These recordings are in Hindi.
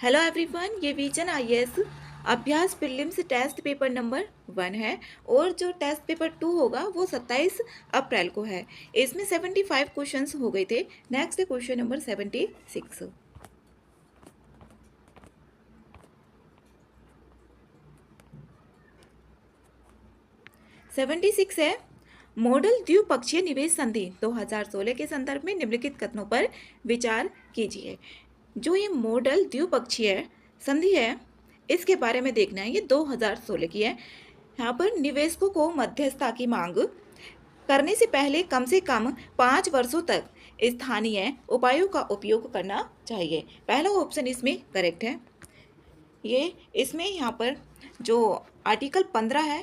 हेलो एवरीवन, ये विजन आईएएस अभ्यास प्रीलिम्स टेस्ट पेपर नंबर 1 है और जो टेस्ट पेपर 2 होगा वो 27 अप्रैल को है। इसमें 75 क्वेश्चंस हो गए थे। नेक्स्ट है क्वेश्चन नंबर 76। 76 है, मॉडल द्विपक्षीय निवेश संधि 2016 के संदर्भ में निम्नलिखित कथनों पर विचार कीजिए। जो ये मॉडल द्विपक्षीय संधि है इसके बारे में देखना है। ये 2016 की है। यहाँ पर निवेशकों को मध्यस्थता की मांग करने से कम 5 वर्षों तक स्थानीय उपायों का उपयोग करना चाहिए। पहला ऑप्शन इसमें करेक्ट है। ये इसमें यहाँ पर जो आर्टिकल 15 है,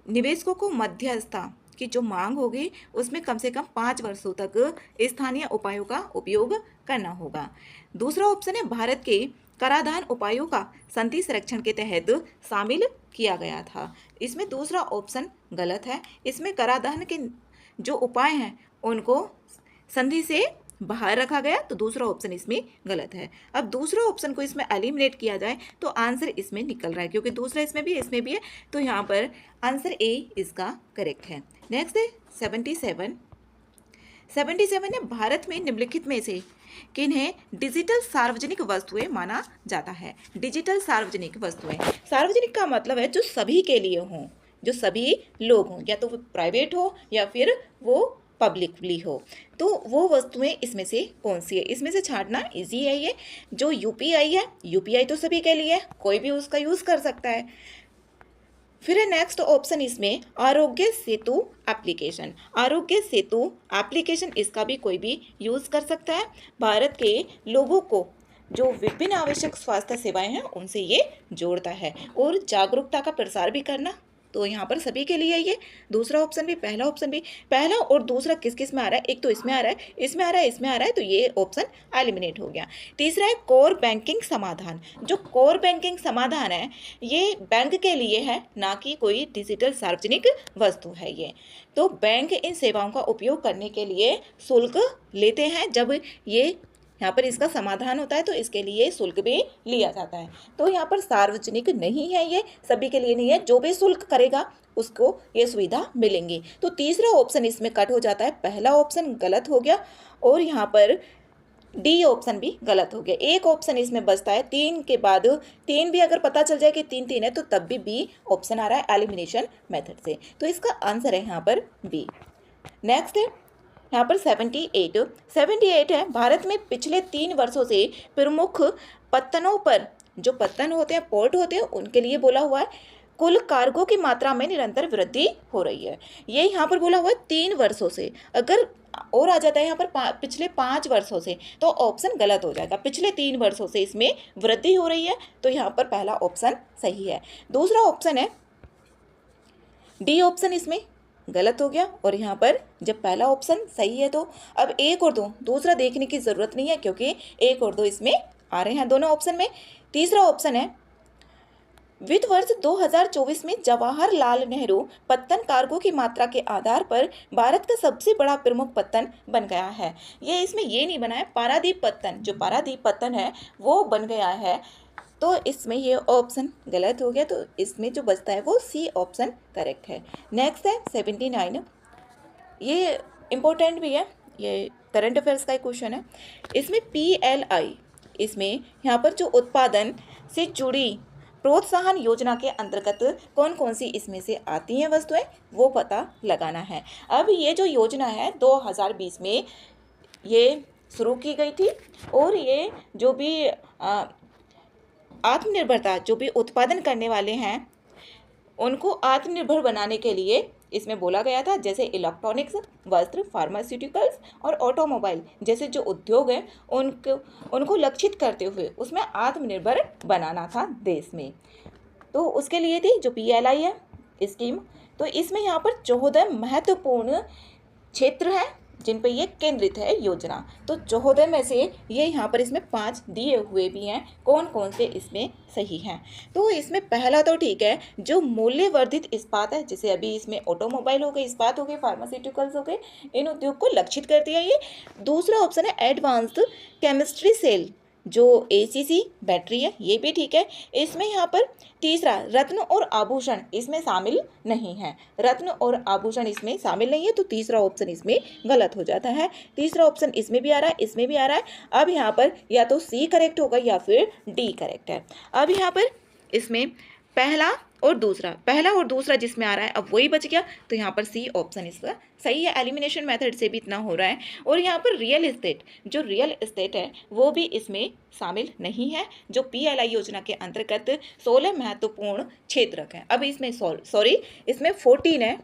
निवेशकों को मध्यस्थता की जो मांग होगी उसमें कम से कम 5 वर्षों तक स्थानीय उपायों का उपयोग करना होगा। दूसरा ऑप्शन है भारत के कराधान उपायों का संधि संरक्षण के तहत शामिल किया गया था। इसमें दूसरा ऑप्शन गलत है। इसमें कराधान के जो उपाय हैं उनको संधि से बाहर रखा गया, तो दूसरा ऑप्शन इसमें गलत है। अब दूसरा ऑप्शन को इसमें एलिमिनेट किया जाए तो आंसर इसमें निकल रहा है, क्योंकि दूसरा इसमें भी है, तो यहाँ पर आंसर ए इसका करेक्ट है। नेक्स्ट है 77। 77 है, भारत में निम्नलिखित में से किन्हें डिजिटल सार्वजनिक वस्तुएं माना जाता है। डिजिटल सार्वजनिक वस्तुएं, सार्वजनिक का मतलब है जो सभी के लिए हों, जो सभी लोग हों, या तो वो प्राइवेट हो या फिर वो पब्लिकली हो। तो वो वस्तुएं इसमें से कौन सी है, इसमें से छांटना इजी है। ये जो यूपीआई है, यूपीआई तो सभी के लिए है, कोई भी उसका यूज़ कर सकता है। फिर है नेक्स्ट ऑप्शन इसमें आरोग्य सेतु एप्लीकेशन। आरोग्य सेतु एप्लीकेशन इसका भी कोई भी यूज़ कर सकता है। भारत के लोगों को जो विभिन्न आवश्यक स्वास्थ्य सेवाएं हैं उनसे ये जोड़ता है और जागरूकता का प्रसार भी करना, तो यहाँ पर सभी के लिए ये दूसरा ऑप्शन भी, पहला ऑप्शन भी। पहला और दूसरा किस किस में आ रहा है, एक तो इसमें आ रहा है, इसमें आ रहा है, इसमें आ रहा है, तो ये ऑप्शन एलिमिनेट हो गया। तीसरा है कोर बैंकिंग समाधान। जो कोर बैंकिंग समाधान है ये बैंक के लिए है, ना कि कोई डिजिटल सार्वजनिक वस्तु है ये। तो बैंक इन सेवाओं का उपयोग करने के लिए शुल्क लेते हैं। जब ये यहाँ पर इसका समाधान होता है तो इसके लिए शुल्क भी लिया जाता है। तो यहाँ पर सार्वजनिक नहीं है, ये सभी के लिए नहीं है। जो भी शुल्क करेगा उसको ये सुविधा मिलेंगी। तो तीसरा ऑप्शन इसमें कट हो जाता है, पहला ऑप्शन गलत हो गया और यहाँ पर डी ऑप्शन भी गलत हो गया। एक ऑप्शन इसमें बचता है, 3 के बाद 3 भी अगर पता चल जाए कि 3 है तो तब भी बी ऑप्शन आ रहा है एलिमिनेशन मेथड से। तो इसका आंसर है यहाँ पर बी। नेक्स्ट है यहाँ पर 78 है, भारत में पिछले 3 वर्षों से प्रमुख पत्तनों पर, जो पत्तन होते हैं, पोर्ट होते हैं, उनके लिए बोला हुआ है कुल कार्गो की मात्रा में निरंतर वृद्धि हो रही है। ये यहाँ पर बोला हुआ है 3 वर्षों से। अगर और आ जाता है यहाँ पर पिछले 5 वर्षों से तो ऑप्शन गलत हो जाएगा। पिछले 3 वर्षों से इसमें वृद्धि हो रही है, तो यहाँ पर पहला ऑप्शन सही है। दूसरा ऑप्शन है डी ऑप्शन इसमें गलत हो गया और यहाँ पर जब पहला ऑप्शन सही है तो अब 1 और 2 दूसरा देखने की ज़रूरत नहीं है, क्योंकि 1 और 2 इसमें आ रहे हैं दोनों ऑप्शन में। तीसरा ऑप्शन है वित्त वर्ष 2024 में जवाहरलाल नेहरू पत्तन कार्गो की मात्रा के आधार पर भारत का सबसे बड़ा प्रमुख पत्तन बन गया है। ये इसमें ये नहीं बना है, पारादीप पत्तन, जो पारादीप पत्तन है वो बन गया है, तो इसमें ये ऑप्शन गलत हो गया। तो इसमें जो बचता है वो सी ऑप्शन करेक्ट है। नेक्स्ट है 79। ये इम्पोर्टेंट भी है, ये करंट अफेयर्स का एक क्वेश्चन है। इसमें PLI, इसमें यहाँ पर जो उत्पादन से जुड़ी प्रोत्साहन योजना के अंतर्गत कौन कौन सी इसमें से आती हैं वस्तुएं, वो पता लगाना है। अब ये जो योजना है 2020 में ये शुरू की गई थी और ये जो भी आत्मनिर्भरता, जो भी उत्पादन करने वाले हैं उनको आत्मनिर्भर बनाने के लिए इसमें बोला गया था। जैसे इलेक्ट्रॉनिक्स, वस्त्र, फार्मास्यूटिकल्स और ऑटोमोबाइल जैसे जो उद्योग हैं उनको लक्षित करते हुए उसमें आत्मनिर्भर बनाना था देश में। तो उसके लिए थी जो PLI है स्कीम। तो इसमें यहाँ पर 14 महत्वपूर्ण क्षेत्र हैं जिन पर ये केंद्रित है योजना। तो 14 में से ये यहाँ पर इसमें 5 दिए हुए भी हैं, कौन कौन से इसमें सही हैं। तो इसमें पहला तो ठीक है, जो मूल्यवर्धित इस्पात है, जैसे अभी इसमें ऑटोमोबाइल हो गए, इस्पात हो गए, फार्मास्यूटिकल्स हो गए, इन उद्योग को लक्षित कर दिया ये। दूसरा ऑप्शन है एडवांस्ड केमिस्ट्री सेल, जो ACC बैटरी है ये भी ठीक है। इसमें यहाँ पर तीसरा रत्न और आभूषण इसमें शामिल नहीं है, रत्न और आभूषण इसमें शामिल नहीं है, तो तीसरा ऑप्शन इसमें गलत हो जाता है। तीसरा ऑप्शन इसमें भी आ रहा है, इसमें भी आ रहा है। अब यहाँ पर या तो C करेक्ट होगा या फिर D करेक्ट है। अब यहाँ पर इसमें पहला और दूसरा जिसमें आ रहा है अब वही बच गया, तो यहाँ पर C ऑप्शन इसका सही है। एलिमिनेशन मेथड से भी इतना हो रहा है। और यहाँ पर रियल एस्टेट है वो भी इसमें शामिल नहीं है, जो PLI योजना के अंतर्गत 16 महत्वपूर्ण क्षेत्र हैं। अब इसमें इसमें 14 है,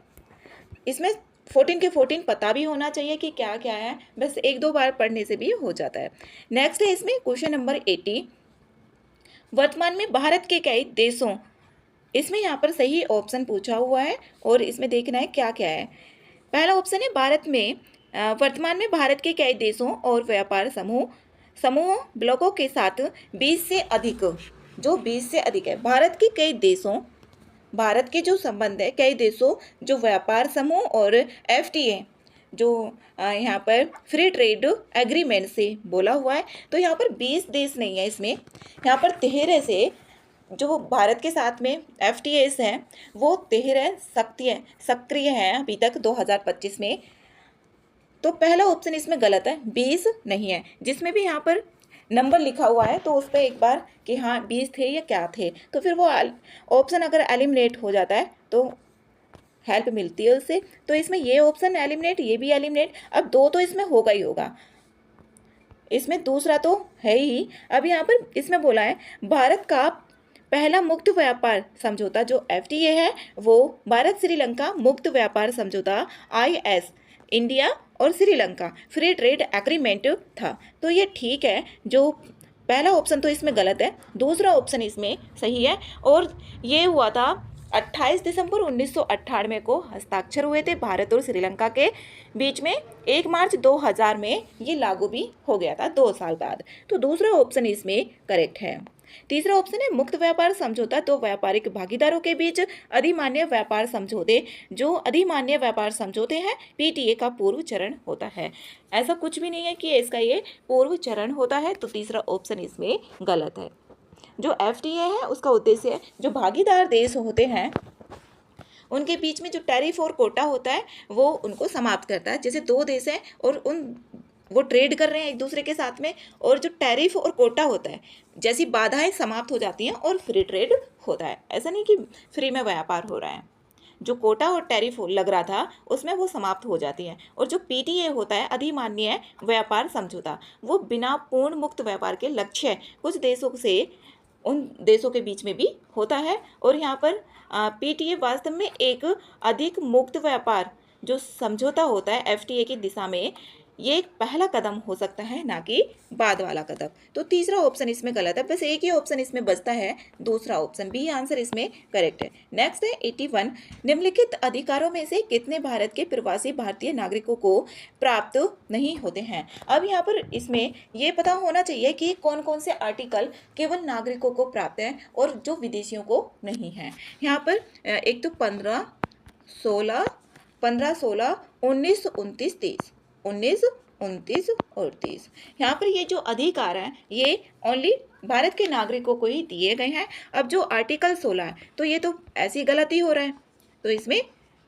इसमें 14 के 14 पता भी होना चाहिए कि क्या क्या है, बस एक दो बार पढ़ने से भी हो जाता है। नेक्स्ट है इसमें क्वेश्चन नंबर 80, वर्तमान में भारत के कई देशों, इसमें यहाँ पर सही ऑप्शन पूछा हुआ है और इसमें देखना है क्या क्या है। पहला ऑप्शन है वर्तमान में भारत के कई देशों और व्यापार समूह ब्लॉकों के साथ 20 से अधिक है। भारत के जो संबंध है कई देशों जो व्यापार समूह और FTA जो यहाँ पर फ्री ट्रेड एग्रीमेंट से बोला हुआ है, तो यहाँ पर 20 देश नहीं है, इसमें यहाँ पर 13 से जो भारत के साथ में FTAs हैं वो 13 सक्रिय हैं अभी तक 2025 में। तो पहला ऑप्शन इसमें गलत है, 20 नहीं है। जिसमें भी यहाँ पर नंबर लिखा हुआ है तो उस पर एक बार कि हाँ 20 थे या क्या थे, तो फिर वो ऑप्शन अगर एलिमिनेट हो जाता है तो हेल्प मिलती है उससे। तो इसमें ये ऑप्शन एलिमिनेट, ये भी एलिमिनेट। अब दो तो इसमें होगा ही होगा, इसमें दूसरा तो है ही। अब यहाँ पर इसमें बोला है भारत का पहला मुक्त व्यापार समझौता जो FTA है वो भारत श्रीलंका मुक्त व्यापार समझौता IS इंडिया और श्रीलंका फ्री ट्रेड एग्रीमेंट था। तो ये ठीक है, जो पहला ऑप्शन तो इसमें गलत है, दूसरा ऑप्शन इसमें सही है। और ये हुआ था 28 दिसंबर 1998 को हस्ताक्षर हुए थे भारत और श्रीलंका के बीच में। 1 मार्च 2000 में ये लागू भी हो गया था 2 साल बाद। तो दूसरा ऑप्शन इसमें करेक्ट है। तीसरा ऑप्शन है मुक्त व्यापार समझौता तो व्यापारिक भागीदारों के बीच अधिमान्य व्यापार समझौते, जो अधिमान्य व्यापार समझौते हैं PTA का पूर्व चरण होता है। ऐसा कुछ भी नहीं है कि इसका ये पूर्व चरण होता है, तो तीसरा ऑप्शन इसमें गलत है। जो FTA है उसका उद्देश्य है जो भागीदार देश होते हैं उनके बीच में जो टैरिफ और कोटा होता है वो उनको समाप्त करता है। जैसे 2 देश हैं और वो ट्रेड कर रहे हैं एक दूसरे के साथ में, और जो टैरिफ और कोटा होता है जैसी बाधाएं समाप्त हो जाती हैं और फ्री ट्रेड होता है। ऐसा नहीं कि फ्री में व्यापार हो रहा है, जो कोटा और टैरिफ लग रहा था उसमें वो समाप्त हो जाती है। और जो PTA होता है अधिमान्य व्यापार समझौता, वो बिना पूर्ण मुक्त व्यापार के लक्ष्य कुछ देशों से उन देशों के बीच में भी होता है। और यहाँ पर PTA वास्तव में एक अधिक मुक्त व्यापार जो समझौता होता है FTA की दिशा में, ये एक पहला कदम हो सकता है, ना कि बाद वाला कदम। तो तीसरा ऑप्शन इसमें गलत है, बस एक ही ऑप्शन इसमें बचता है, दूसरा ऑप्शन B आंसर इसमें करेक्ट है। नेक्स्ट है 81, निम्नलिखित अधिकारों में से कितने भारत के प्रवासी भारतीय नागरिकों को प्राप्त नहीं होते हैं। अब यहाँ पर इसमें ये पता होना चाहिए कि कौन कौन से आर्टिकल केवल नागरिकों को प्राप्त हैं और जो विदेशियों को नहीं है। यहाँ पर एक तो 15, 16, 19, 29, 30, 19, 29 और 30। यहाँ पर ये जो अधिकार हैं ये ओनली भारत के नागरिकों को ही दिए गए हैं। अब जो आर्टिकल 16 है तो ये तो ऐसी गलती हो रहा है, तो इसमें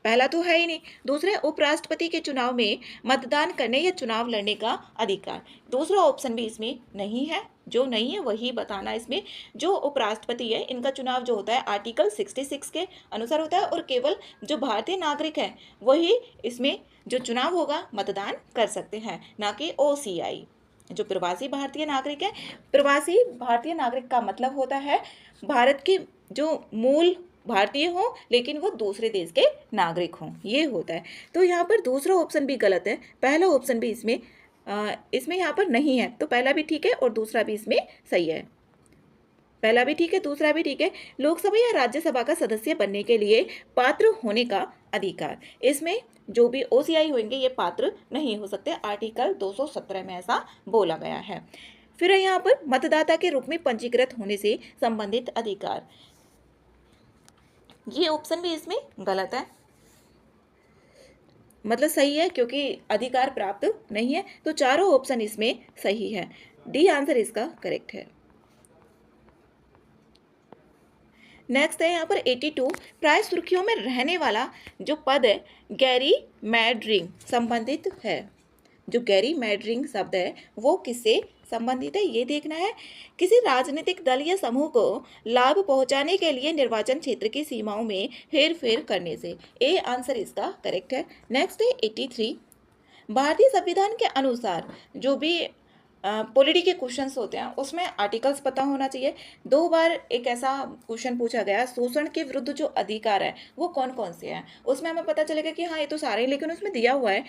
पहला तो है ही नहीं। दूसरे उपराष्ट्रपति के चुनाव में मतदान करने या चुनाव लड़ने का अधिकार, दूसरा ऑप्शन भी इसमें नहीं है। जो नहीं है वही बताना। इसमें जो उपराष्ट्रपति है इनका चुनाव जो होता है आर्टिकल 66 के अनुसार होता है, और केवल जो भारतीय नागरिक है वही इसमें जो चुनाव होगा मतदान कर सकते हैं, ना कि OCI जो प्रवासी भारतीय नागरिक है। प्रवासी भारतीय नागरिक का मतलब होता है भारत के जो मूल भारतीय हों लेकिन वो दूसरे देश के नागरिक हों, ये होता है। तो यहाँ पर दूसरा ऑप्शन भी गलत है, पहला ऑप्शन भी इसमें यहाँ पर नहीं है, तो पहला भी ठीक है और दूसरा भी इसमें सही है। पहला भी ठीक है, दूसरा भी ठीक है। लोकसभा या राज्यसभा का सदस्य बनने के लिए पात्र होने का अधिकार, इसमें जो भी OCI होंगे ये पात्र नहीं हो सकते, आर्टिकल 217 में ऐसा बोला गया है। फिर यहाँ पर मतदाता के रूप में पंजीकृत होने से संबंधित अधिकार, ये ऑप्शन भी इसमें गलत है, मतलब सही है क्योंकि अधिकार प्राप्त नहीं है, तो चारों ऑप्शन इसमें सही है। डी आंसर इसका करेक्ट है। नेक्स्ट है यहाँ पर 82, प्राय सुर्खियों में रहने वाला जो पद है गैरी मैड्रिंग संबंधित है। जो गैरी मैड्रिंग शब्द है वो किससे संबंधित है ये देखना है। किसी राजनीतिक दल या समूह को लाभ पहुंचाने के लिए निर्वाचन क्षेत्र की सीमाओं में हेरफेर करने से, ए आंसर इसका करेक्ट है। नेक्स्ट है 83, भारतीय संविधान के अनुसार जो भी पॉलिटी के क्वेश्चंस होते हैं उसमें आर्टिकल्स पता होना चाहिए। 2 बार एक ऐसा क्वेश्चन पूछा गया, शोषण के विरुद्ध जो अधिकार है वो कौन कौन से हैं, उसमें हमें पता चलेगा कि हाँ ये तो सारे हैं, लेकिन उसमें दिया हुआ है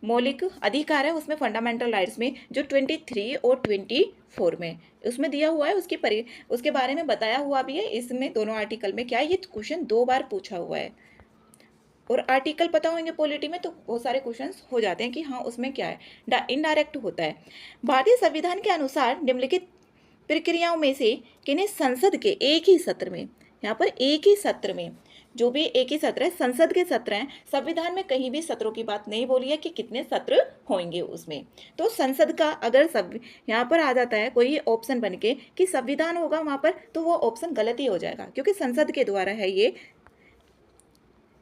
मौलिक अधिकार है उसमें फंडामेंटल राइट्स में जो 23 और 24 में उसमें दिया हुआ है, उसके बारे में बताया हुआ भी है इसमें दोनों आर्टिकल में। क्या है, ये क्वेश्चन 2 बार पूछा हुआ है और आर्टिकल पता होंगे पॉलिटी में तो बहुत सारे क्वेश्चंस हो जाते हैं कि हाँ उसमें क्या है, इनडायरेक्ट होता है। भारतीय संविधान के अनुसार निम्नलिखित प्रक्रियाओं में से किन्हें संसद के एक ही सत्र में, यहाँ पर एक ही सत्र में, जो भी एक ही सत्र है संसद के सत्र हैं, संविधान में कहीं भी सत्रों की बात नहीं बोली है कि कितने सत्र होंगे उसमें। तो संसद का अगर सब यहाँ पर आ जाता है कोई ऑप्शन बन के कि संविधान होगा वहाँ पर, तो वो ऑप्शन गलत ही हो जाएगा क्योंकि संसद के द्वारा है ये,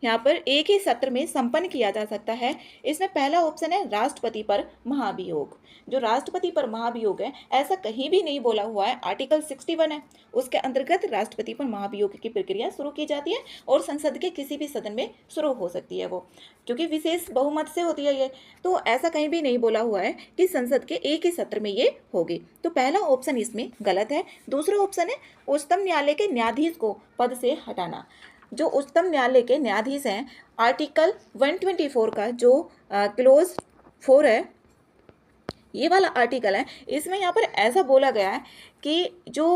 यहाँ पर एक ही सत्र में संपन्न किया जा सकता है। इसमें पहला ऑप्शन है राष्ट्रपति पर महाभियोग। जो राष्ट्रपति पर महाभियोग है ऐसा कहीं भी नहीं बोला हुआ है, आर्टिकल 61 है उसके अंतर्गत राष्ट्रपति पर महाभियोग की प्रक्रिया शुरू की जाती है और संसद के किसी भी सदन में शुरू हो सकती है वो, क्योंकि विशेष बहुमत से होती है ये, तो ऐसा कहीं भी नहीं बोला हुआ है कि संसद के एक ही सत्र में ये होगी। तो पहला ऑप्शन इसमें गलत है। दूसरा ऑप्शन है उच्चतम न्यायालय के न्यायाधीश को पद से हटाना। जो उच्चतम न्यायालय के न्यायाधीश हैं, आर्टिकल 124 का जो क्लोज 4 है, ये वाला आर्टिकल है, इसमें यहाँ पर ऐसा बोला गया है कि जो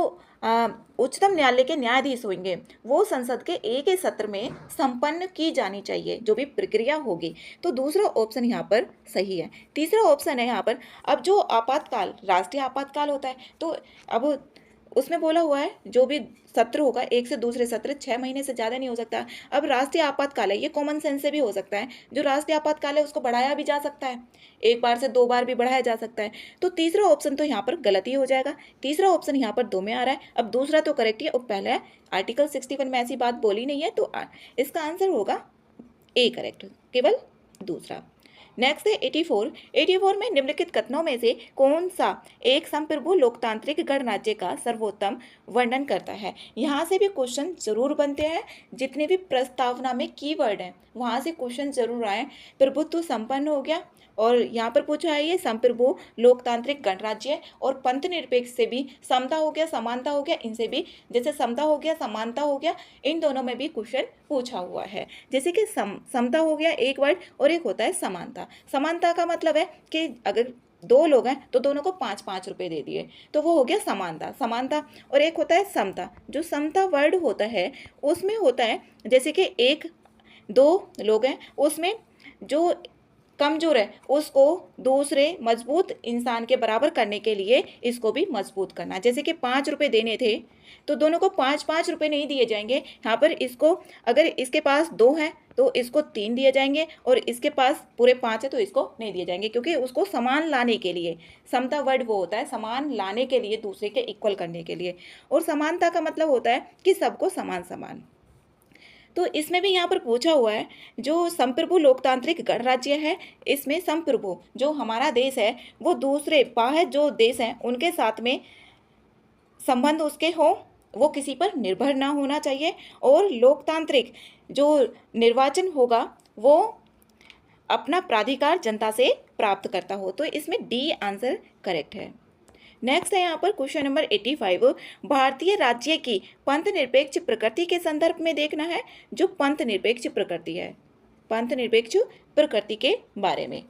उच्चतम न्यायालय के न्यायाधीश होंगे वो संसद के एक ही सत्र में संपन्न की जानी चाहिए जो भी प्रक्रिया होगी। तो दूसरा ऑप्शन यहाँ पर सही है। तीसरा ऑप्शन है यहाँ पर, अब जो आपातकाल, राष्ट्रीय आपातकाल होता है, तो अब उसमें बोला हुआ है जो भी सत्र होगा एक से दूसरे सत्र 6 महीने से ज़्यादा नहीं हो सकता। अब राष्ट्रीय आपातकाल है, ये कॉमन सेंस से भी हो सकता है, जो राष्ट्रीय आपातकाल है उसको बढ़ाया भी जा सकता है, 1 बार से 2 बार भी बढ़ाया जा सकता है। तो तीसरा ऑप्शन तो यहाँ पर गलत ही हो जाएगा। तीसरा ऑप्शन यहाँ पर 2 में आ रहा है, अब दूसरा तो करेक्ट ही है और पहला है आर्टिकल 61 में ऐसी बात बोली नहीं है, तो इसका आंसर होगा ए करेक्ट, केवल दूसरा। नेक्स्ट है 84 में निम्नलिखित कथनों में से कौन सा एक संप्रभु लोकतांत्रिक गणराज्य का सर्वोत्तम वर्णन करता है। यहाँ से भी क्वेश्चन जरूर बनते हैं, जितने भी प्रस्तावना में कीवर्ड हैं वहाँ से क्वेश्चन जरूर आए। प्रभुत्व संपन्न हो गया और यहाँ पर पूछा है ये संप्रभु लोकतांत्रिक गणराज्य, और पंथ निरपेक्ष से भी समता हो गया, समानता हो गया, इनसे भी जैसे समता हो गया, समानता हो गया, इन दोनों में भी क्वेश्चन पूछा हुआ है। जैसे कि समता हो गया एक वर्ड और एक होता है समानता। समानता का मतलब है कि अगर 2 लोग हैं तो दोनों को 5-5 रुपए दे दिए, तो वो हो गया समानता। और एक होता है समता। जो समता वर्ड होता है उसमें होता है जैसे कि 1-2 लोग हैं, उसमें जो कमजोर है उसको दूसरे मजबूत इंसान के बराबर करने के लिए इसको भी मजबूत करना। जैसे कि 5 रुपए देने थे तो दोनों को 5-5 रुपए नहीं दिए जाएंगे, यहाँ पर इसको अगर इसके पास 2 है तो इसको 3 दिए जाएंगे और इसके पास पूरे 5 है तो इसको नहीं दिए जाएंगे, क्योंकि उसको समान लाने के लिए, समता वर्ड वो होता है समान लाने के लिए, दूसरे के इक्वल करने के लिए, और समानता का मतलब होता है कि सबको समान समान। तो इसमें भी यहाँ पर पूछा हुआ है जो संप्रभु लोकतांत्रिक गणराज्य है, इसमें संप्रभु जो हमारा देश है वो दूसरे बाह्य जो देश हैं उनके साथ में संबंध उसके हो, वो किसी पर निर्भर ना होना चाहिए, और लोकतांत्रिक जो निर्वाचन होगा वो अपना प्राधिकार जनता से प्राप्त करता हो। तो इसमें डी आंसर करेक्ट है। नेक्स्ट है यहाँ पर क्वेश्चन नंबर 85, भारतीय राज्य की पंथ निरपेक्ष प्रकृति के संदर्भ में देखना है। जो पंथ निरपेक्ष प्रकृति है, पंथ निरपेक्ष प्रकृति के बारे में,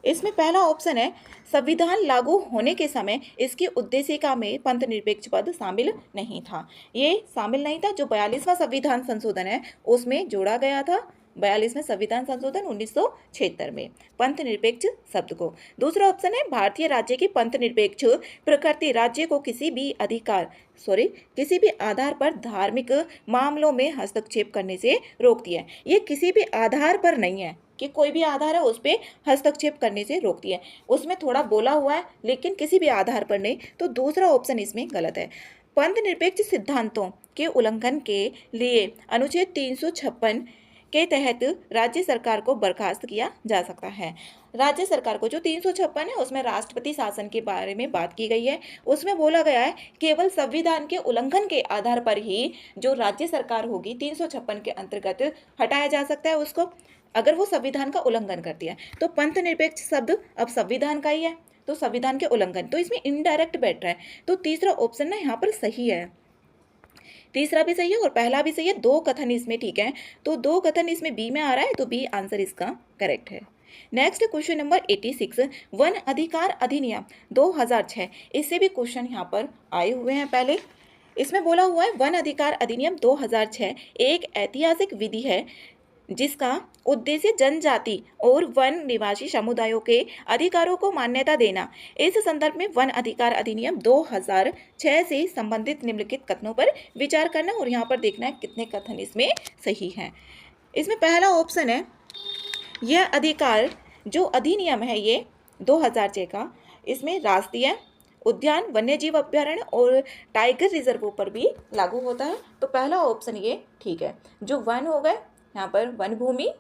इसमें पहला ऑप्शन है संविधान लागू होने के समय इसकी उद्देशिका में पंथ निरपेक्ष पद शामिल नहीं था। ये शामिल नहीं था, जो 42वां संविधान संशोधन है उसमें जोड़ा गया था, 42वें संविधान संशोधन 1976 में पंथ निरपेक्ष शब्द को। दूसरा ऑप्शन है भारतीय राज्य की पंथ निरपेक्ष प्रकृति राज्य को किसी भी आधार पर धार्मिक मामलों में हस्तक्षेप करने से रोकती है। ये किसी भी आधार पर नहीं है कि कोई भी आधार है उस पर हस्तक्षेप करने से रोकती है। उसमें थोड़ा बोला हुआ है लेकिन किसी भी आधार पर नहीं, तो दूसरा ऑप्शन इसमें गलत है। पंथ निरपेक्ष सिद्धांतों के उल्लंघन के लिए अनुच्छेद 356 के तहत राज्य सरकार को बर्खास्त किया जा सकता है। राज्य सरकार को, जो 356 है उसमें राष्ट्रपति शासन के बारे में बात की गई है। उसमें बोला गया है केवल संविधान के उल्लंघन के आधार पर ही जो राज्य सरकार होगी 356 के अंतर्गत हटाया जा सकता है उसको, अगर वो संविधान का उल्लंघन करती है। तो पंथ निरपेक्ष शब्द अब संविधान का ही है, तो संविधान के उल्लंघन, तो इसमें इनडायरेक्ट बैठ रहा है। तो तीसरा ऑप्शन ना यहाँ पर सही है, तीसरा भी सही है और पहला भी सही है। दो कथन इसमें ठीक है, तो दो कथन इसमें बी में आ रहा है, तो बी आंसर इसका करेक्ट है। नेक्स्ट क्वेश्चन नंबर 86, वन अधिकार अधिनियम 2006, इससे भी क्वेश्चन यहाँ पर आए हुए हैं पहले। इसमें बोला हुआ है वन अधिकार अधिनियम 2006 एक ऐतिहासिक विधि है जिसका उद्देश्य जनजाति और वन निवासी समुदायों के अधिकारों को मान्यता देना। इस संदर्भ में वन अधिकार अधिनियम 2006 से संबंधित निम्नलिखित कथनों पर विचार करना, और यहाँ पर देखना है कितने कथन इसमें सही हैं। इसमें पहला ऑप्शन है, यह अधिकार जो अधिनियम है ये 2006 का, इसमें राष्ट्रीय उद्यान, वन्यजीव अभ्यारण्य और टाइगर रिजर्वों पर भी लागू होता है। तो पहला ऑप्शन ये ठीक है। जो वन हो गए यहाँ पर वन भूमि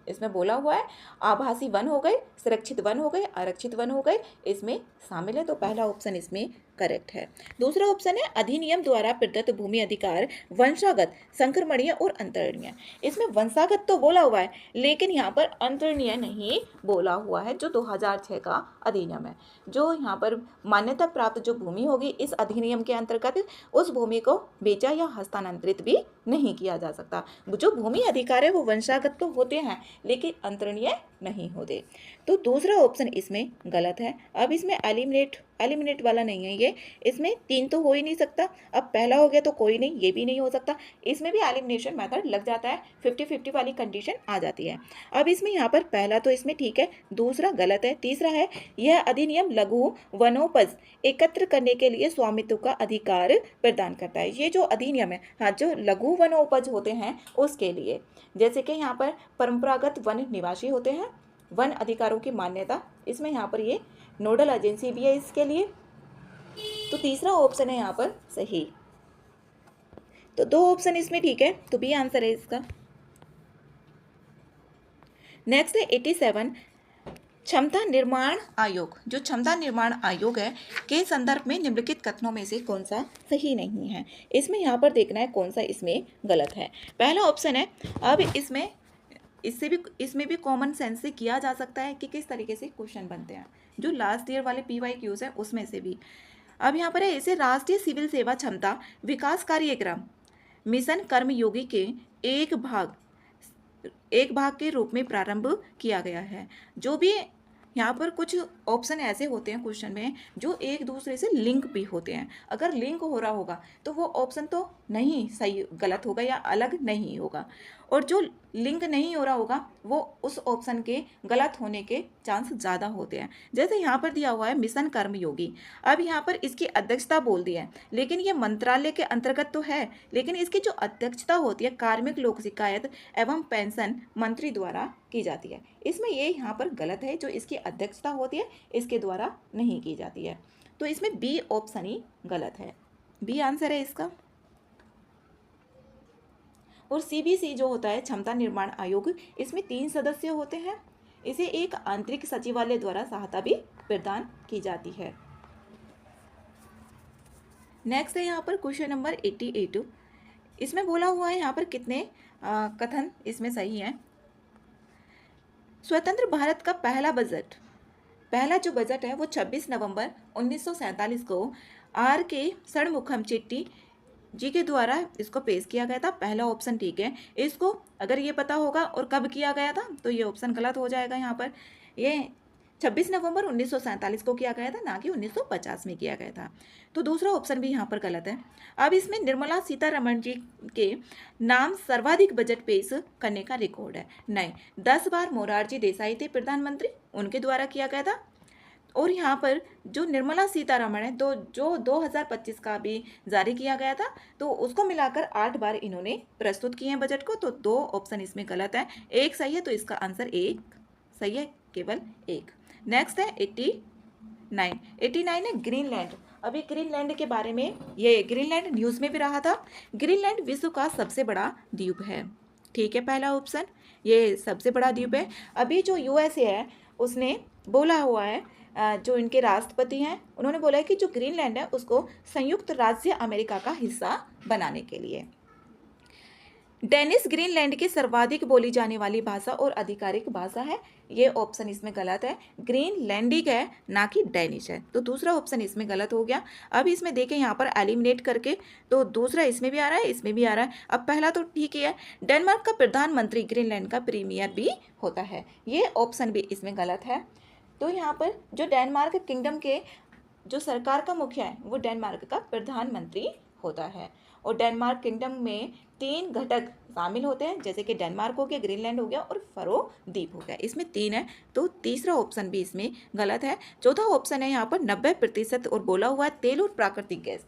इसमें बोला हुआ है, आभासी वन हो गए, सुरक्षित वन हो गए, आरक्षित वन हो गए, इसमें शामिल है। तो पहला ऑप्शन इसमें करेक्ट है। दूसरा ऑप्शन है अधिनियम द्वारा प्रदत्त भूमि अधिकार वंशागत, संक्रमणीय और अंतरणीय। इसमें वंशागत तो बोला हुआ है लेकिन यहाँ पर अंतरणीय नहीं बोला हुआ है। जो 2006 का अधिनियम है, जो यहाँ पर मान्यता प्राप्त जो भूमि होगी इस अधिनियम के अंतर्गत, उस भूमि को बेचा या हस्तांतरित भी नहीं किया जा सकता। जो भूमि अधिकार है वो वंशागत तो होते हैं लेकिन अंतरणीय नहीं होते। तो दूसरा ऑप्शन इसमें गलत है। अब इसमें एलिमिनेट वाला नहीं है ये, इसमें 3 तो हो ही नहीं सकता। अब पहला हो गया तो कोई नहीं, ये भी नहीं हो सकता। इसमें भी एलिमिनेशन मेथड लग जाता है, 50-50 वाली कंडीशन आ जाती है। अब इसमें यहाँ पर पहला तो इसमें ठीक है, दूसरा गलत है। तीसरा है यह अधिनियम लघु वनोपज एकत्र करने के लिए स्वामित्व का अधिकार प्रदान करता है। ये जो अधिनियम है, हाँ, जो लघु वनोपज होते हैं उसके लिए, जैसे कि यहाँ पर परंपरागत वन निवासी होते हैं, वन अधिकारों की मान्यता, इसमें यहाँ पर ये नोडल एजेंसी भी है इसके लिए। तो तीसरा ऑप्शन है यहाँ पर सही। तो 2 ऑप्शन इसमें ठीक है, तो बी आंसर है इसका। नेक्स्ट है 87, क्षमता निर्माण आयोग। जो क्षमता निर्माण आयोग है के संदर्भ में निम्नलिखित कथनों में से कौन सा सही नहीं है। इसमें यहाँ पर देखना है कौन सा इसमें गलत है। पहला ऑप्शन है, अब इसमें भी कॉमन सेंस से किया जा सकता है कि किस तरीके से क्वेश्चन बनते हैं, जो लास्ट ईयर वाले PYQs है उसमें से भी। अब यहाँ पर है, इसे राष्ट्रीय सिविल सेवा क्षमता विकास कार्यक्रम मिशन कर्मयोगी के एक भाग के रूप में प्रारंभ किया गया है। जो भी यहाँ पर कुछ ऑप्शन ऐसे होते हैं क्वेश्चन में जो एक दूसरे से लिंक भी होते हैं। अगर लिंक हो रहा होगा तो वो ऑप्शन तो नहीं सही, गलत होगा या अलग नहीं होगा, और जो लिंक नहीं हो रहा होगा वो उस ऑप्शन के गलत होने के चांस ज़्यादा होते हैं। जैसे यहाँ पर दिया हुआ है मिशन कर्मयोगी, अब यहाँ पर इसकी अध्यक्षता बोल दी है, लेकिन ये मंत्रालय के अंतर्गत तो है, लेकिन इसकी जो अध्यक्षता होती है कार्मिक लोक शिकायत एवं पेंशन मंत्री द्वारा की जाती है। इसमें ये यहाँ पर गलत है, जो इसकी अध्यक्षता होती है इसके द्वारा नहीं की जाती है। तो इसमें बी ऑप्शन ही गलत है, बी आंसर है इसका। और CBC जो होता है क्षमता निर्माण आयोग, इसमें 3 सदस्य होते हैं। इसे एक आंतरिक सचिवालय द्वारा सहायता भी प्रदान की जाती है। नेक्स्ट है यहाँ पर क्वेश्चन नंबर 88। इसमें बोला हुआ है यहाँ पर कितने कथन इसमें सही हैं। स्वतंत्र भारत का पहला जो बजट है वो 26 नवंबर 1947 को R.K. षणमुखम चेट्टी जी के द्वारा इसको पेश किया गया था। पहला ऑप्शन ठीक है। इसको अगर ये पता होगा और कब किया गया था तो ये ऑप्शन गलत हो जाएगा। यहाँ पर ये 26 नवंबर 1947 को किया गया था, ना कि 1950 में किया गया था। तो दूसरा ऑप्शन भी यहाँ पर गलत है। अब इसमें निर्मला सीतारमण जी के नाम सर्वाधिक बजट पेश करने का रिकॉर्ड है। नहीं, 10 बार मोरारजी देसाई थे प्रधानमंत्री, उनके द्वारा किया गया था। और यहाँ पर जो निर्मला सीतारमण है, तो जो 2025 का भी जारी किया गया था, तो उसको मिलाकर 8 बार इन्होंने प्रस्तुत किए हैं बजट को। तो 2 ऑप्शन इसमें गलत है, एक सही है, तो इसका आंसर एक सही है, केवल एक। नेक्स्ट है 89। 89 है ग्रीनलैंड। अभी ग्रीनलैंड के बारे में, ये ग्रीनलैंड न्यूज़ में भी रहा था। ग्रीनलैंड विश्व का सबसे बड़ा द्वीप है, ठीक है, पहला ऑप्शन, ये सबसे बड़ा द्वीप है। अभी जो यूएसए है उसने बोला हुआ है, जो इनके राष्ट्रपति हैं उन्होंने बोला है कि जो ग्रीनलैंड है उसको संयुक्त राज्य अमेरिका का हिस्सा बनाने के लिए। डेनिश ग्रीनलैंड की सर्वाधिक बोली जाने वाली भाषा और आधिकारिक भाषा है, ये ऑप्शन इसमें गलत है, ग्रीनलैंडिक है ना कि डेनिश है, तो दूसरा ऑप्शन इसमें गलत हो गया। अब इसमें देखें यहाँ पर एलिमिनेट करके, तो दूसरा इसमें भी आ रहा है, इसमें भी आ रहा है। अब पहला तो ठीक ही है, डेनमार्क का प्रधानमंत्री ग्रीनलैंड का प्रीमियर भी होता है, ये ऑप्शन भी इसमें गलत है। तो यहाँ पर जो डेनमार्क किंगडम के जो सरकार का मुखिया है वो डेनमार्क का प्रधानमंत्री होता है। और डेनमार्क किंगडम में 3 घटक शामिल होते हैं, जैसे कि डेनमार्क हो गया, ग्रीनलैंड हो गया और फरो द्वीप हो गया, इसमें 3 है, तो तीसरा ऑप्शन भी इसमें गलत है। चौथा ऑप्शन है यहाँ पर 90% और बोला हुआ है तेल और प्राकृतिक गैस।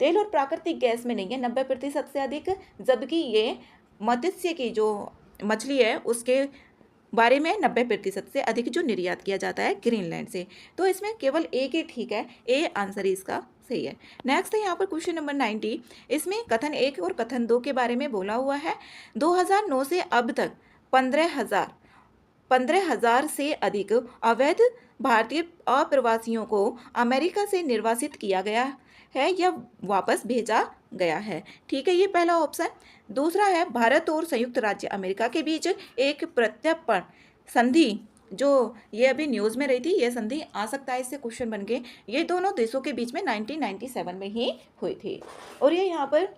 तेल और प्राकृतिक गैस में नहीं है 90% से अधिक, जबकि ये मत्स्य की जो मछली है उसके बारे में 90% से अधिक जो निर्यात किया जाता है ग्रीनलैंड से, तो इसमें केवल एक ही ठीक है, ए आंसर इसका सही है। नेक्स्ट है यहाँ पर क्वेश्चन नंबर 90। इसमें कथन 1 और कथन 2 के बारे में बोला हुआ है। 2009 से अब तक 15,000 से अधिक अवैध भारतीय अप्रवासियों को अमेरिका से निर्वासित किया गया है या वापस भेजा गया है, ठीक है, ये पहला ऑप्शन। दूसरा है भारत और संयुक्त राज्य अमेरिका के बीच एक प्रत्यर्पण संधि, जो ये अभी न्यूज़ में रही थी, ये संधि आ सकता है इससे क्वेश्चन बन के, ये दोनों देशों के बीच में 1997 में ही हुई थी। और ये यहाँ पर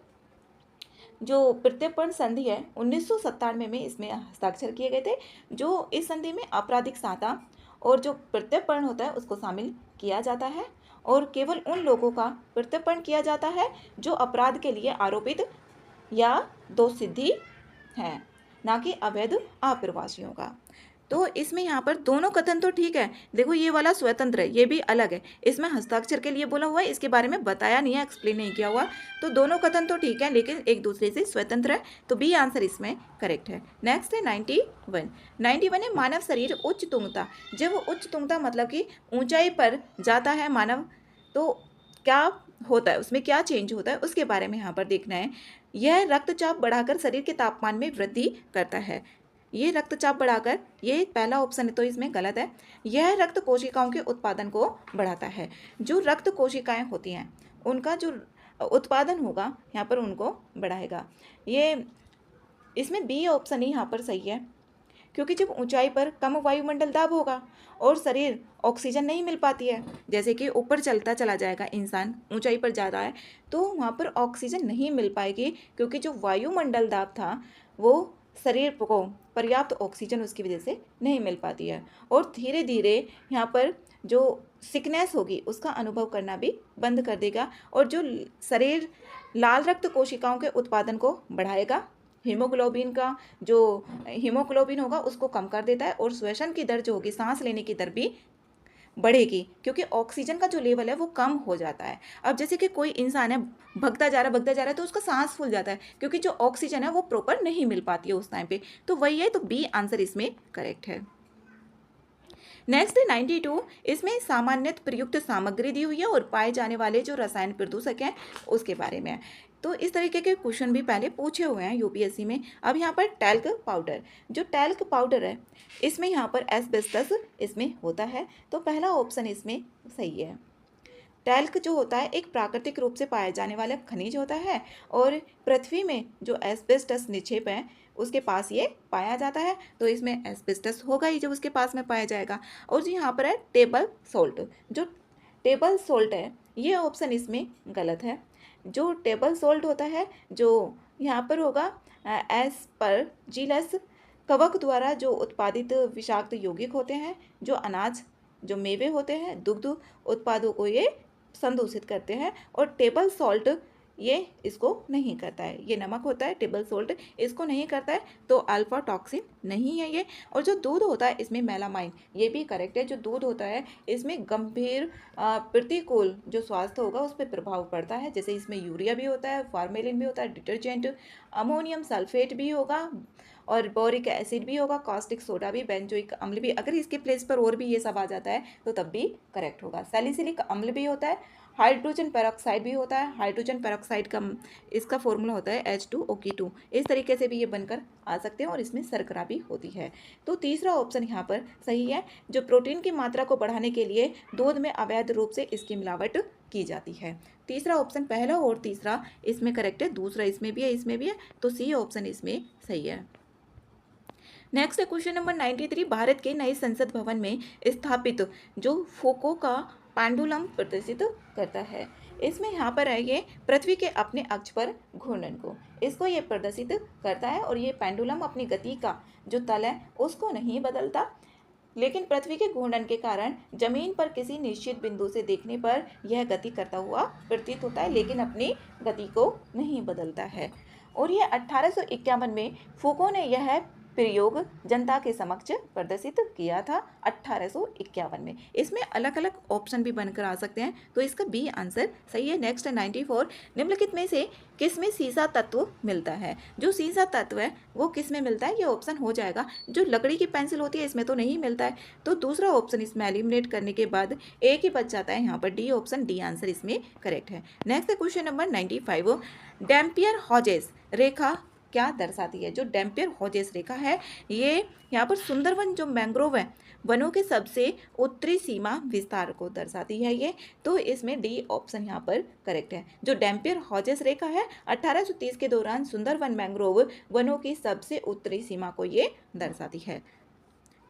जो प्रत्यर्पण संधि है 1997 में इसमें हस्ताक्षर किए गए थे। जो इस संधि में आपराधिक सहायता और जो प्रत्यर्पण होता है उसको शामिल किया जाता है, और केवल उन लोगों का प्रत्यर्पण किया जाता है जो अपराध के लिए आरोपित या दोषसिद्धि है, ना कि अवैध अप्रवासियों का। तो इसमें यहाँ पर दोनों कथन तो ठीक है, देखो ये वाला स्वतंत्र है, ये भी अलग है, इसमें हस्ताक्षर के लिए बोला हुआ है, इसके बारे में बताया नहीं है, एक्सप्लेन नहीं किया हुआ, तो दोनों कथन तो ठीक है लेकिन एक दूसरे से स्वतंत्र है, तो बी आंसर इसमें करेक्ट है। नेक्स्ट है 91। 91 है मानव शरीर उच्च तुंगता। जब उच्च तुंगता मतलब कि ऊंचाई पर जाता है मानव, तो क्या होता है, उसमें क्या चेंज होता है उसके बारे में यहाँ पर देखना है। यह रक्तचाप बढ़ाकर शरीर के तापमान में वृद्धि करता है, ये रक्तचाप बढ़ाकर, ये पहला ऑप्शन है तो इसमें गलत है। यह रक्त कोशिकाओं के उत्पादन को बढ़ाता है, जो रक्त कोशिकाएं होती हैं उनका जो उत्पादन होगा यहाँ पर उनको बढ़ाएगा, ये इसमें बी ऑप्शन ही यहाँ पर सही है, क्योंकि जब ऊंचाई पर कम वायुमंडल दाब होगा और शरीर ऑक्सीजन नहीं मिल पाती है, जैसे कि ऊपर चलता चला जाएगा इंसान, ऊंचाई पर ज़्यादा है तो वहाँ पर ऑक्सीजन नहीं मिल पाएगी, क्योंकि जो वायुमंडल दाब था वो शरीर को पर्याप्त ऑक्सीजन उसकी वजह से नहीं मिल पाती है, और धीरे धीरे यहाँ पर जो सिकनेस होगी उसका अनुभव करना भी बंद कर देगा, और जो शरीर लाल रक्त कोशिकाओं के उत्पादन को बढ़ाएगा, हीमोग्लोबिन का जो हीमोग्लोबिन होगा उसको कम कर देता है, और श्वसन की दर जो होगी, सांस लेने की दर भी बढ़ेगी, क्योंकि ऑक्सीजन का जो लेवल है वो कम हो जाता है। अब जैसे कि कोई इंसान है भगता जा रहा है तो उसका सांस फूल जाता है, क्योंकि जो ऑक्सीजन है वो प्रॉपर नहीं मिल पाती है उस टाइम पे, तो वही है, तो बी आंसर इसमें करेक्ट है। नेक्स्ट 92, इसमें सामान्यतः प्रयुक्त सामग्री दी हुई है और पाए जाने वाले जो रसायन प्रदूषक हैं उसके बारे में है। तो इस तरीके के क्वेश्चन भी पहले पूछे हुए हैं यूपीएससी में। अब यहाँ पर टैल्क पाउडर, जो टैल्क पाउडर है इसमें यहाँ पर एस्बेस्टस इसमें होता है, तो पहला ऑप्शन इसमें सही है। टैल्क जो होता है एक प्राकृतिक रूप से पाया जाने वाला खनिज होता है, और पृथ्वी में जो एस्बेस्टस निक्षेप है उसके पास ये पाया जाता है, तो इसमें एस्बेस्टस होगा ही जब उसके पास में पाया जाएगा। और जो यहाँ पर है टेबल सॉल्ट, जो टेबल सॉल्ट है ये ऑप्शन इसमें गलत है। जो टेबल सॉल्ट होता है जो यहाँ पर होगा एस्परजिलस कवक द्वारा जो उत्पादित विषाक्त यौगिक होते हैं, जो अनाज जो मेवे होते हैं दुग्ध उत्पादों को ये संदूषित करते हैं, और टेबल सॉल्ट ये इसको नहीं करता है। ये नमक होता है टेबल सोल्ट, इसको नहीं करता है, तो अल्फा टॉक्सिन नहीं है ये। और जो दूध होता है इसमें मेलामाइन, ये भी करेक्ट है। जो दूध होता है इसमें गंभीर प्रतिकूल जो स्वास्थ्य होगा उस पर प्रभाव पड़ता है, जैसे इसमें यूरिया भी होता है, फार्मेलिन भी होता है, डिटर्जेंट, अमोनियम सल्फेट भी होगा, और बोरिक एसिड भी होगा, कास्टिक सोडा भी, बेंजोइक अम्ल भी। अगर इसके प्लेस पर और भी ये सब आ जाता है तो तब भी करेक्ट होगा। सैलिसिलिक अम्ल भी होता है, हाइड्रोजन पेरोक्साइड भी होता है। हाइड्रोजन पेरोक्साइड का इसका फॉर्मूला होता है H2O2। इस तरीके से भी ये बनकर आ सकते हैं और इसमें शर्करा भी होती है। तो तीसरा ऑप्शन यहाँ पर सही है। जो प्रोटीन की मात्रा को बढ़ाने के लिए दूध में अवैध रूप से इसकी मिलावट की जाती है। तीसरा ऑप्शन, पहला और तीसरा इसमें करेक्ट है, दूसरा इसमें भी है, इसमें भी है, तो सी ऑप्शन इसमें सही है। नेक्स्ट है क्वेश्चन नंबर 93। भारत के नए संसद भवन में स्थापित जो फोको का पेंडुलम प्रदर्शित करता है, इसमें यहाँ पर है ये पृथ्वी के अपने अक्ष पर घूर्णन को, इसको ये प्रदर्शित करता है। और ये पेंडुलम अपनी गति का जो तल है उसको नहीं बदलता, लेकिन पृथ्वी के घूर्णन के कारण जमीन पर किसी निश्चित बिंदु से देखने पर यह गति करता हुआ प्रतीत होता है, लेकिन अपनी गति को नहीं बदलता है। और यह 1851 में फूको ने यह प्रयोग जनता के समक्ष प्रदर्शित किया था 1851 में। इसमें अलग अलग ऑप्शन भी बनकर आ सकते हैं, तो इसका बी आंसर सही है। नेक्स्ट 94। निम्नलिखित में से किस में सीसा तत्व मिलता है? जो सीसा तत्व है वो किस में मिलता है? ये ऑप्शन हो जाएगा। जो लकड़ी की पेंसिल होती है इसमें तो नहीं मिलता है, तो दूसरा ऑप्शन इसमें एलिमिनेट करने के बाद एक ही बच जाता है, यहाँ पर डी ऑप्शन, डी आंसर इसमें करेक्ट है। Next question number 95। Dampier Hodges रेखा क्या दर्शाती है? जो डैम्पियर हॉजेस रेखा है ये यहाँ पर सुंदरवन जो मैंग्रोव है वनों के सबसे उत्तरी सीमा विस्तार को दर्शाती है ये, तो इसमें डी ऑप्शन यहाँ पर करेक्ट है। जो डैम्पियर हॉजेस रेखा है 1830 के दौरान सुंदरवन मैंग्रोव वनों की सबसे उत्तरी सीमा को ये दर्शाती है,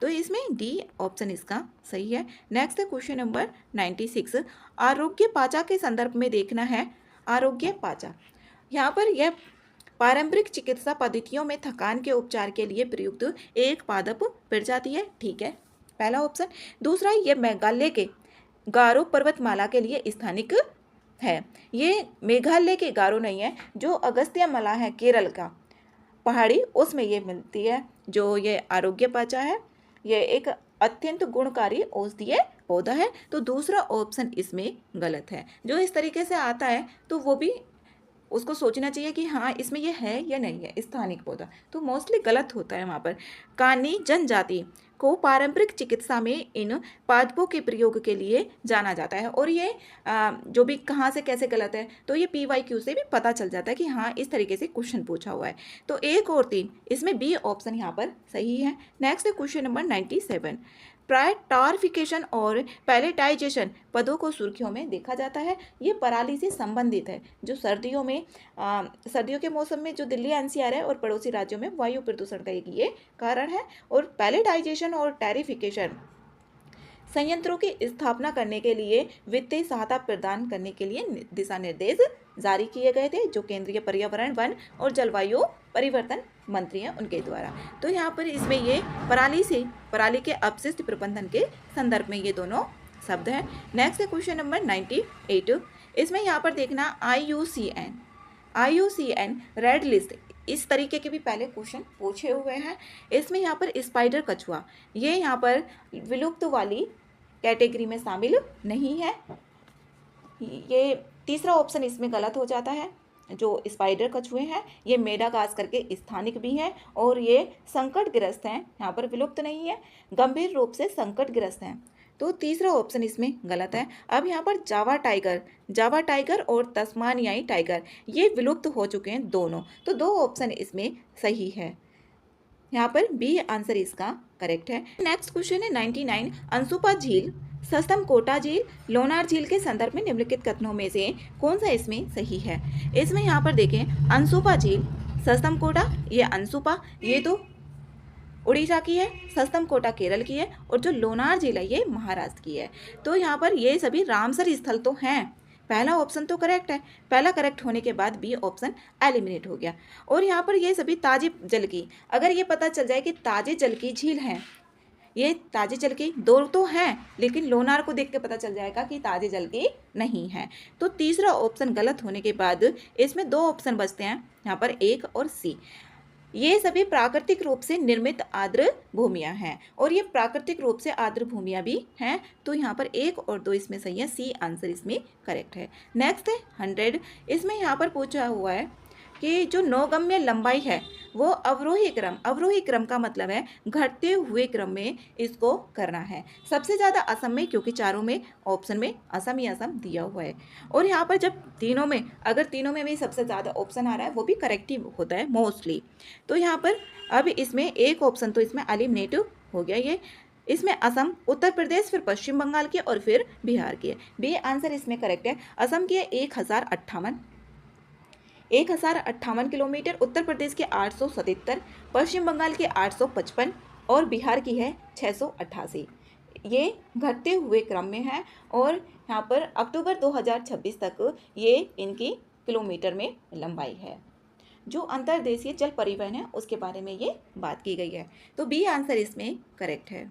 तो इसमें डी ऑप्शन इसका सही है। नेक्स्ट है क्वेश्चन नंबर 96। आरोग्य पाचा के संदर्भ में देखना है। आरोग्य पाचा यहाँ पर यह पारंपरिक चिकित्सा पद्धतियों में थकान के उपचार के लिए प्रयुक्त एक पादप प्रजाति है, ठीक है, पहला ऑप्शन। दूसरा, ये मेघालय के गारो पर्वतमाला के लिए स्थानिक है। ये मेघालय के गारो नहीं है, जो अगस्त्यमाला है केरल का पहाड़ी, उसमें ये मिलती है। जो ये आरोग्य पाचा है ये एक अत्यंत गुणकारी औषधीय पौधा है, तो दूसरा ऑप्शन इसमें गलत है। जो इस तरीके से आता है तो वो भी उसको सोचना चाहिए कि हाँ इसमें ये है या नहीं है स्थानिक पौधा, तो मोस्टली गलत होता है वहाँ पर। कानी जनजाति को पारंपरिक चिकित्सा में इन पादपों के प्रयोग के लिए जाना जाता है, और ये जो भी कहाँ से कैसे गलत है तो ये PYQ से भी पता चल जाता है कि हाँ इस तरीके से क्वेश्चन पूछा हुआ है, तो 1 और 3 इसमें बी ऑप्शन यहाँ पर सही है। Next question number 97। प्राय टारिफिकेशन और पैलेटाइजेशन पदों को सुर्खियों में देखा जाता है। ये पराली से संबंधित है, जो सर्दियों में सर्दियों के मौसम में जो दिल्ली NCR है और पड़ोसी राज्यों में वायु प्रदूषण का एक ये कारण है। और पैलेटाइजेशन और टैरिफिकेशन संयंत्रों की स्थापना करने के लिए वित्तीय सहायता प्रदान करने के लिए दिशा निर्देश जारी किए गए थे, जो केंद्रीय पर्यावरण, वन और जलवायु परिवर्तन मंत्री हैं उनके द्वारा। तो यहाँ पर इसमें ये पराली के अपशिष्ट प्रबंधन के संदर्भ में ये दोनों शब्द हैं। नेक्स्ट है क्वेश्चन नंबर 98। इसमें यहाँ पर देखना IUCN रेड लिस्ट, इस तरीके के भी पहले क्वेश्चन पूछे हुए हैं। इसमें यहाँ पर स्पाइडर कछुआ ये यहाँ पर विलुप्त वाली कैटेगरी में शामिल नहीं है, ये तीसरा ऑप्शन इसमें गलत हो जाता है। जो स्पाइडर कछुए हैं ये मेडागास्कर के स्थानिक भी हैं और ये संकटग्रस्त हैं, यहाँ पर विलुप्त नहीं है, गंभीर रूप से संकटग्रस्त हैं, तो तीसरा ऑप्शन इसमें गलत है। अब यहाँ पर जावा टाइगर और तस्मानियाई टाइगर ये विलुप्त हो चुके हैं दोनों, तो 2 ऑप्शन इसमें सही है, यहाँ पर बी आंसर इसका करेक्ट है। नेक्स्ट क्वेश्चन है 99। अंसुपा झील, सस्तम कोटा झील, लोनार झील के संदर्भ में निम्नलिखित कथनों में से कौन सा इसमें सही है? इसमें यहाँ पर देखें अंसुपा झील, सस्तम कोटा, ये अंसुपा ये तो उड़ीसा की है, सस्तम कोटा केरल की है, और जो लोनार झील है ये महाराष्ट्र की है। तो यहाँ पर ये सभी रामसर स्थल तो हैं, पहला ऑप्शन तो करेक्ट है, पहला करेक्ट होने के बाद बी ऑप्शन एलिमिनेट हो गया। और यहाँ पर ये सभी ताजे जल की, अगर ये पता चल जाए कि ताजे जल की झील हैं, ये ताजे जल की 2 तो हैं, लेकिन लोनार को देख के पता चल जाएगा कि ताजे जल की नहीं है। तो तीसरा ऑप्शन गलत होने के बाद इसमें 2 ऑप्शन बचते हैं, यहाँ पर 1 और सी। ये सभी प्राकृतिक रूप से निर्मित आर्द्र भूमियां हैं, और ये प्राकृतिक रूप से आर्द्र भूमियां भी हैं। तो यहाँ पर 1 और 2 इसमें सही है, सी आंसर इसमें करेक्ट है। नेक्स्ट है 100। इसमें यहाँ पर पूछा हुआ है कि जो नौगम्य लंबाई है वो अवरोही क्रम का मतलब है घटते हुए क्रम में इसको करना है। सबसे ज़्यादा असम में, क्योंकि चारों में ऑप्शन में असम ही असम दिया हुआ है। और यहाँ पर जब तीनों में, अगर तीनों में भी सबसे ज़्यादा ऑप्शन आ रहा है वो भी करेक्ट ही होता है मोस्टली। तो यहाँ पर अब इसमें एक ऑप्शन तो इसमें एलिमिनेट हो गया। ये इसमें असम, उत्तर प्रदेश, फिर पश्चिम बंगाल की और फिर बिहार की है। बी आंसर इसमें करेक्ट है। असम की है 1058 किलोमीटर, उत्तर प्रदेश के 877, पश्चिम बंगाल के 855 और बिहार की है 688। ये घटते हुए क्रम में है, और यहाँ पर अक्टूबर 2026 तक ये इनकी किलोमीटर में लंबाई है। जो अंतर्देशीय जल परिवहन है उसके बारे में ये बात की गई है। तो बी आंसर इसमें करेक्ट है।